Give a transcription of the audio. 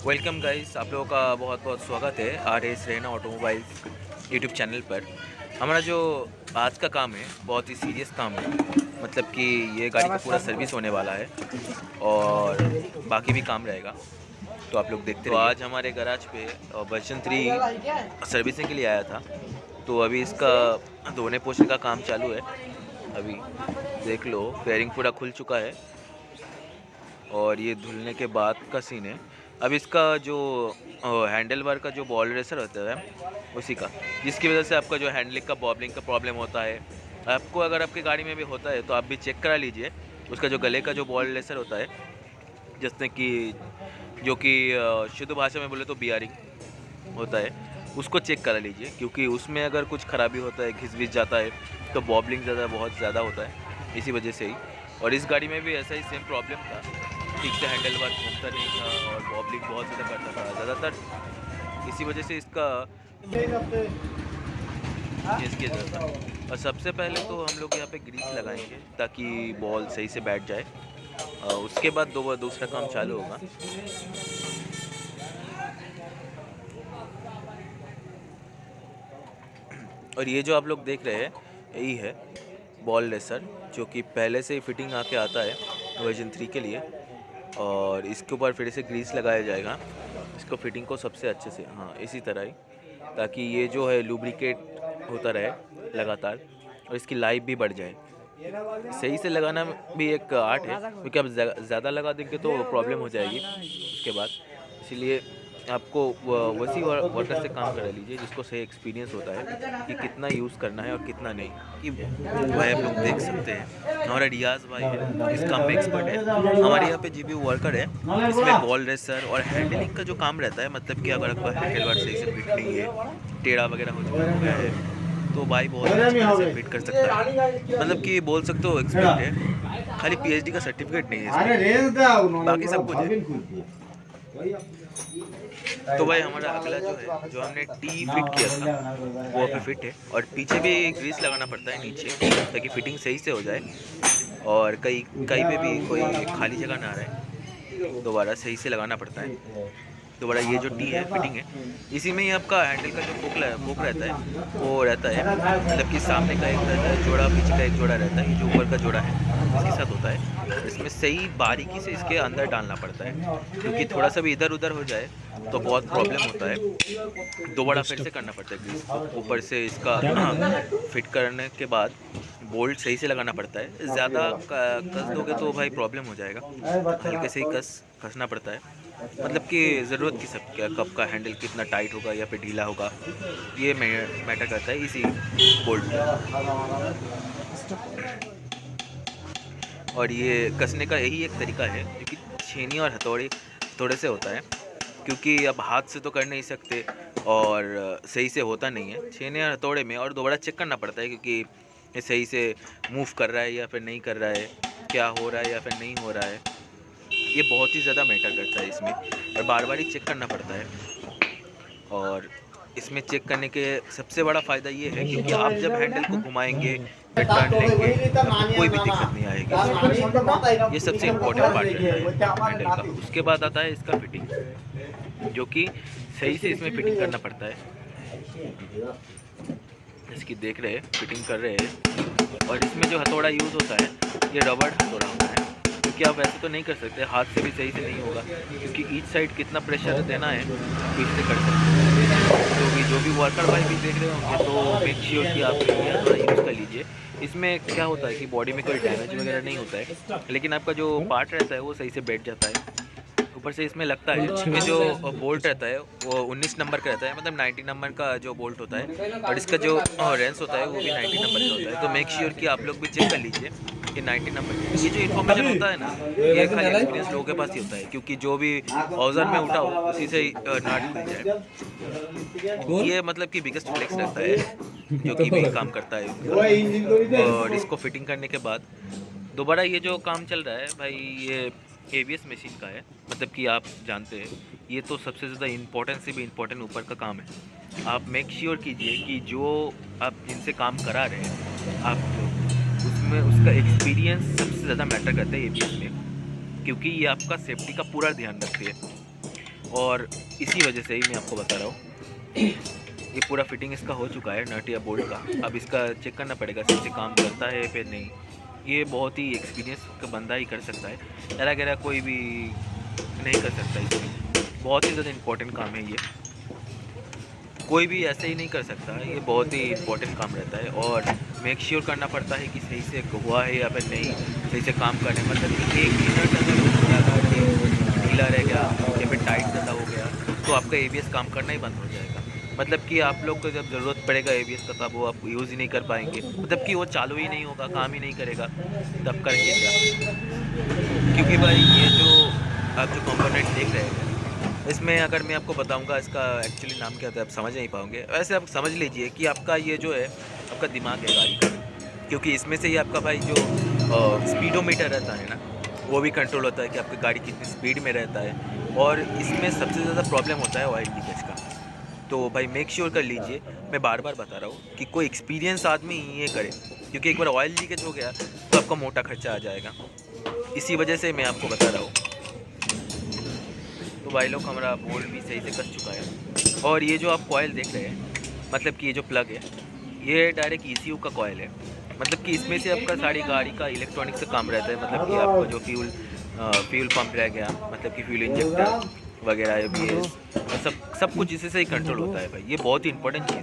Welcome guys, आप लोगों का बहुत बहुत स्वागत है R S Raina automobiles YouTube channel पर। हमारा जो आज का काम है बहुत ही सीरियस काम है। मतलब कि ये गाड़ी का पूरा सर्विस होने वाला है और बाकी भी काम रहेगा, तो आप लोग देखते रहिए। आज हमारे गैराज पे वर्जन 3 सर्विसिंग के लिए आया था, तो अभी इसका धोने पोछने का काम चालू है। अभी देख लो, फेयरिंग पूरा खुल चुका है और ये धुलने के बाद का सीन है। अब इसका जो हैंडल बार का जो बॉल रेसर होता है उसी का, जिसकी वजह से आपका जो हैंडलिंग का बॉबलिंग का प्रॉब्लम होता है। आपको अगर आपकी गाड़ी में भी होता है तो आप भी चेक करा लीजिए। उसका जो गले का जो बॉल रेसर होता है, जिसने कि जो कि शुद्ध भाषा में बोले तो बियरिंग होता है, उसको चेक करा लीजिए, क्योंकि उसमें अगर कुछ खराबी होता है, घिस विस जाता है, तो बॉबलिंग बहुत ज़्यादा होता है इसी वजह से ही। और इस गाड़ी में भी ऐसा ही सेम प्रॉब्लम था, ठीक से हैंडल बार घूमता नहीं था और बॉबलिंग बहुत ज़्यादा करता था ज़्यादातर, इसी वजह से इसका चेंज किया जाता है। और सबसे पहले तो हम लोग यहाँ पे ग्रीस लगाएंगे ताकि बॉल सही से बैठ जाए, उसके बाद दूसरा काम चालू होगा। और ये जो आप लोग देख रहे हैं यही है बॉल रेसर, जो कि पहले से ही फिटिंग आके आता है वर्जन 3 के लिए, और इसके ऊपर फिर से ग्रीस लगाया जाएगा इसको फिटिंग को सबसे अच्छे से, हाँ इसी तरह ही, ताकि ये जो है लुब्रिकेट होता रहे लगातार और इसकी लाइफ भी बढ़ जाए। सही से लगाना भी एक आर्ट है, क्योंकि अब ज़्यादा लगा देंगे तो प्रॉब्लम हो जाएगी उसके बाद। इसीलिए आपको वैसी वर्कर से काम करा लीजिए जिसको सही एक्सपीरियंस होता है कि कितना यूज़ करना है और कितना नहीं। कि भाई आप लोग देख सकते हैं हमारा रियाज भाई है, इस काम में एक्सपर्ट है। हमारे यहाँ पे जीबी वर्कर है, इसमें बॉल रेसर और हैंडलिंग का जो काम रहता है, मतलब कि अगर आपका हैंडल बार सही से फिट नहीं है, टेढ़ा वगैरह हो गया है, तो भाई बहुत अच्छी तरह से फिट कर सकता है। मतलब कि बोल सकते हो एक्सपर्ट है, खाली पीएचडी का सर्टिफिकेट नहीं है, बाकी सब कुछ है। तो भाई हमारा अगला जो है, जो हमने टी फिट किया था वो अभी फिट है, और पीछे भी ग्रीस लगाना पड़ता है नीचे, ताकि फिटिंग सही से हो जाए और कहीं कहीं पे भी कोई खाली जगह ना रहे, दोबारा सही से लगाना पड़ता है। दोबारा ये जो टी है फिटिंग है, इसी में ही आपका हैंडल का जो फोक रहता है वो रहता है, मतलब कि सामने का एक रहता है जोड़ा, पीछे का एक जोड़ा रहता है, ये जो ऊपर का जोड़ा है इसके साथ होता है। इसमें सही बारीकी से इसके अंदर डालना पड़ता है, क्योंकि थोड़ा सा भी इधर उधर हो जाए तो बहुत प्रॉब्लम होता है। दोबारा फिर से करना पड़ता है ग्रीस को ऊपर से, इसका फिट करने के बाद बोल्ट सही से लगाना पड़ता है। ज़्यादा कस दोगे तो भाई प्रॉब्लम हो जाएगा, हल्के से ही कसना पड़ता है। मतलब कि ज़रूरत की सब क्या, कब का हैंडल कितना टाइट होगा या फिर ढीला होगा, ये मैटर करता है इसी बोल्ट में। और ये कसने का यही एक तरीका है, क्योंकि छेनी और हथौड़े से होता है, क्योंकि अब हाथ से तो कर नहीं सकते और सही से होता नहीं है छेने और हथौड़े में। और दोबारा चेक करना पड़ता है, क्योंकि ये सही से मूव कर रहा है या फिर नहीं कर रहा है, क्या हो रहा है या फिर नहीं हो रहा है, ये बहुत ही ज़्यादा मैटर करता है इसमें, और बार बार ही चेक करना पड़ता है। और इसमें चेक करने के सबसे बड़ा फ़ायदा ये है, क्योंकि आप जब हैंडल को घुमाएंगे फिर टर्न लेंगे, आपको कोई भी दिक्कत नहीं आएगी। ये सबसे इम्पोर्टेंट पार्ट रहता है हैंडल का। उसके बाद आता है इसका फिटिंग, जो कि सही से इसमें फिटिंग करना पड़ता है। इसकी देख रहे हैं, फिटिंग कर रहे हैं। और इसमें जो हथौड़ा यूज़ होता है ये रबड़ हथौड़ा होता है, क्योंकि आप वैसे तो नहीं कर सकते, हाथ से भी सही से नहीं होगा, क्योंकि ईच साइड कितना प्रेशर देना है तो इससे कर सकते हैं। जो भी वर्कर भाई भी देख रहे होंगे तो मेक श्योर कि आप ये थोड़ा यूज़ कर लीजिए। इसमें क्या होता है कि बॉडी में कोई डैमेज वगैरह नहीं होता है, लेकिन आपका जो पार्ट रहता है वो सही से बैठ जाता है। ऊपर से इसमें लगता है, इसमें जो बोल्ट रहता है वो 19 नंबर का रहता है, मतलब 90 नंबर का जो बोल्ट होता है, और इसका जो रेंस होता है वो भी 90 नंबर का होता है। तो मेक श्योर कि आप लोग भी चेक कर लीजिए कि 90 नंबर। ये जो इन्फॉर्मेशन होता है ना, ये खाली एक्सपीरियंस लोगों के पास ही होता है, क्योंकि जो भी औजार में उठाओ उसी से नाट खुल जाए। ये मतलब कि बिगेस्ट फ्लेक्स रहता है जो कि भी काम करता है। और इसको फिटिंग करने के बाद दोबारा ये जो काम चल रहा है भाई, ये एबीएस मशीन का है, मतलब कि आप जानते हैं ये तो सबसे ज़्यादा इम्पोर्टेंट से भी इम्पोर्टेंट ऊपर का काम है। आप मेक श्योर कीजिए कि जो आप जिनसे काम करा रहे हैं आप उसमें उसका एक्सपीरियंस सबसे ज़्यादा मैटर करता है एबीएस में, क्योंकि ये आपका सेफ्टी का पूरा ध्यान रखती है। और इसी वजह से ही मैं आपको बता रहा हूँ। ये पूरा फिटिंग इसका हो चुका है नट या बोल्ट का। अब इसका चेक करना पड़ेगा सही से काम करता है फिर नहीं। ये बहुत ही एक्सपीरियंस का बंदा ही कर सकता है, ऐरा गैरा कोई भी नहीं कर सकता। इसमें बहुत ही ज़्यादा इम्पोर्टेंट काम है ये, कोई भी ऐसे ही नहीं कर सकता। ये बहुत ही इम्पोर्टेंट काम रहता है और मेक श्योर करना पड़ता है कि सही से हुआ है या फिर नहीं, सही से काम करने मतलब कि एक मिनट अगर ढीला रह गया या फिर टाइट ज़्यादा हो गया तो आपका ABS काम करना ही बंद हो जाएगा। मतलब कि आप लोग को जब ज़रूरत पड़ेगा ABS का तब वो आप यूज़ ही नहीं कर पाएंगे, मतलब कि वो चालू ही नहीं होगा, काम ही नहीं करेगा, तब करेंगे क्या? क्योंकि भाई ये जो आप जो कंपोनेंट देख रहे हैं इसमें अगर मैं आपको बताऊंगा इसका एक्चुअली नाम क्या होता है आप समझ नहीं पाओगे। वैसे आप समझ लीजिए कि आपका ये जो है आपका दिमाग है गाड़ी का, क्योंकि इसमें से ही आपका भाई जो स्पीडोमीटर रहता है ना वो भी कंट्रोल होता है कि आपकी गाड़ी कितनी स्पीड में रहता है। और इसमें सबसे ज़्यादा प्रॉब्लम होता है ऑयल लीकेज का। तो भाई मेक श्योर कर लीजिए, मैं बार बार बता रहा हूँ कि कोई एक्सपीरियंस आदमी ये करे, क्योंकि एक बार ऑयल लीकेज हो गया तो आपका मोटा खर्चा आ जाएगा। इसी वजह से मैं आपको बता रहा हूँ। तो भाई लोग हमारा बोल्ट भी सही से कस चुका है। और ये जो आप कॉयल देख रहे हैं मतलब कि ये जो प्लग है ये डायरेक्ट ECU का कॉयल है। मतलब कि इसमें से आपका सारी गाड़ी का इलेक्ट्रॉनिक से काम रहता है। मतलब कि आपका जो फ्यूल पंप रह गया, मतलब कि फ्यूल इंजेक्टर वगैरह ABS सब कुछ इसी से ही कंट्रोल होता है भाई। ये बहुत ही इंपॉर्टेंट चीज़ है।